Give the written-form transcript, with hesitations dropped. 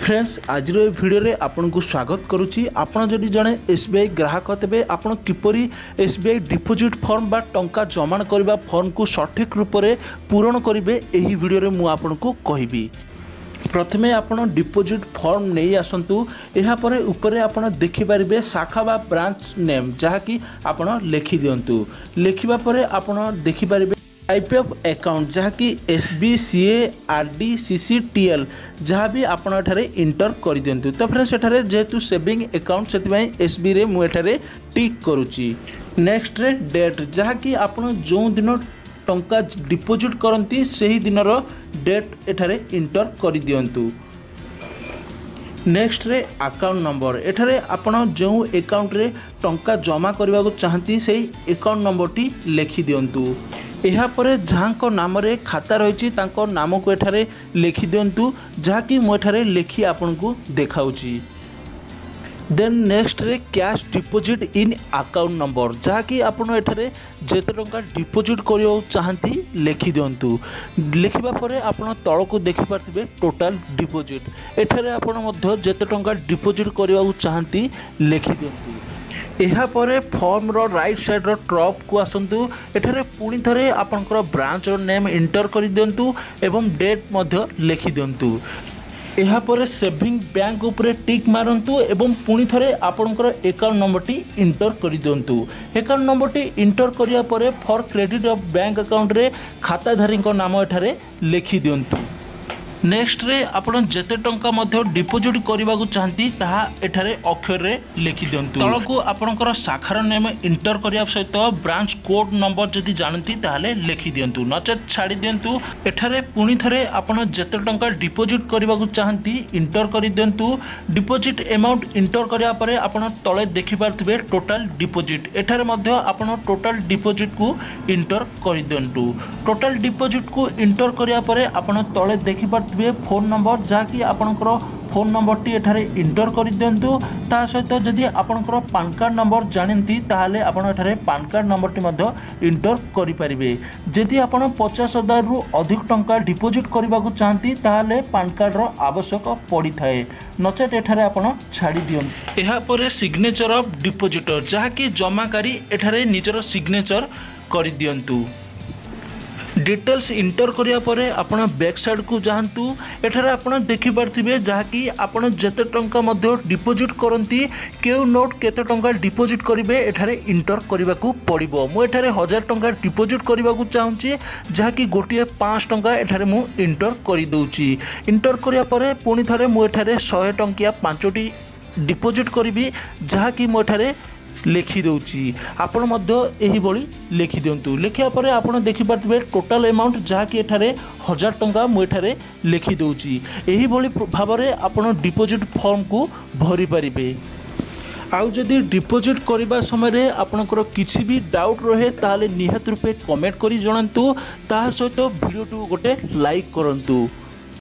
Friends आज video रे आपन को स्वागत करुच्ची। आपन जदि जड़े एसबीआई ग्राहक तेबे आपन किपरि एसबीआई डिपोजिट फॉर्म बा टंका जमा करबा फॉर्म को सठिक रूप से पूरण करेंगे यही भिडियो रे मु आपन को कहबी। प्रथमे आपन डिपोजिट फॉर्म नहीं आसतु यापर उपरे आपन देखिपारे शाखा बा ब्रांच नेम जहाँकि आपन लिखि दिंतु। लिखिबा परे आपन देखिपारे टाइप ऑफ अकाउंट जहाँकि एसबीसीए आरडी सीसीटीएल जहाँ भी आपन एठारे इंटर कर दिंतु। तो फ्रेंड्स एठारे जेहेतु सेविंग अकाउंट से एसबी रे मु एठारे टिक करुच्ची। नेक्स्ट रे डेट जहाँकि आपन जो दिन टंका डिपोजिट करती सही दिन डेट एठारे इंटर कर दिंतु। नेक्स्ट रे अकाउंट नंबर एठारे आपन जो अकाउंट रे टंका जमा करने को चाहती से अकाउंट नंबर टी लिखि दिंतु। यापर जहाँ नाम रे खाता रही नाम को एठारे लिखि दिंतु जहाँकि मुझे लिखि आपन को देखाऊँगी। देन नेक्स्ट रे cash deposit in account number जहाँकि आपन एठारे जेते टंका डिपोजिट करने चाहती लिखि दिंतु। लिखिबा परे आपन तल को देखि पारथिबे टोटल डिपोजिट एठारे आपन मध्य जेते टंका डिपोजिट करने चाहती लिखि दिंतु। यापर फॉर्म रो राइट साइड रो टॉप को आसतु एठारे पुणी थरे आपनकर ब्रांच रो नेम इंटर कर दिंतु एवं डेट मध्य लिखि दिंतु। यापर सेविंग बैंक उपरे टिक मारंतु एवं पुणी थरे आपनकर अकाउंट नंबर टी इंटर कर दिंतु। अकाउंट नंबर टी इंटर करिया परे for credit of bank account रे खाताधारी नाम एठारे लिखि दिंतु। नेक्स्ट रे आपन जेते टंका मध्य डिपोजिट करने को चाहती ताहा एठारे अक्षर रे लिखि दिंतु। तल को आपनकर शाखार नेम इंटर करिया सहित ब्रांच कोड नंबर जदि जानती ताहले लिखि दिंतु नचेत छाड़ी दिंतु। एठारे पुणी थरे आपन जेते टंका डिपोजिट करने को चाहती इंटर कर दिंतु। डिपोजिट अमाउंट इंटर करिया परे आपन तले देखि पारथिबे टोटल डिपोजिट एठारे मध्य आपन टोटल डिपोजिट को इंटर कर दिंतु। टोटल डिपोजिट को इंटर करिया परे आपन तले देखि फोन नंबर जहाँकि आपनकर फोन नंबर टी एठारे इंटर कर दिंतु। ता सहित जदि आपनकर पान कार्ड नंबर जानती ताहले आपन एठारे पान कार्ड नंबर टी मध्य इंटर करि परिबे। जदि आपन 50,000 रु अधिक टंका डिपोजिट करने को चाहती ताहले पान कार्ड रो आवश्यक पड़ी थाए नचेत एठारे आपन छाड़ी दियंतु। एहा परे सिग्नेचर ऑफ डिपोजिटर जहाँकि जमाकारी एठारे निजर सिग्नेचर कर दियंतु। डिटेल्स इंटर करिया परे आपण बैक साइड को जाहतु एठारे आपण देखि पारथिबे जहाँकि आपण जेते टंका मध्य डिपोजिट करंती केउ नोट केते टंका डिपोजिट करिवे एठारे इंटर करिवा को पड़िबो। मु एठारे 1000 टंका डिपोजिट करिवा को चाहूची जहाँकि गोटिए 5 टंका एठारे मु इंटर करि दउची। इंटर करिया परे पुणी थरे मु एठारे 100 टंकिया 5टी डिपोजिट करिवि जहाँकि मु एठारे लिखि दूची। आपण मध्य एही बळी लिखि दियंतु। लिखिया परे आपण देखि पारथिबे टोटल अमाउंट जहाँकि एठारे 1000 टंका मु एठारे लिखि दूची। एही बळी भाबरे आपण डिपोजिट फॉर्म को भरि परिबे। आउ जदि डिपोजिट करबा समय रे आपनकर किछि भी डाउट रहे ताले निहात रूपे कमेंट करी जणांतु। ता सहित वीडियो टू गोटे लाइक करंतु।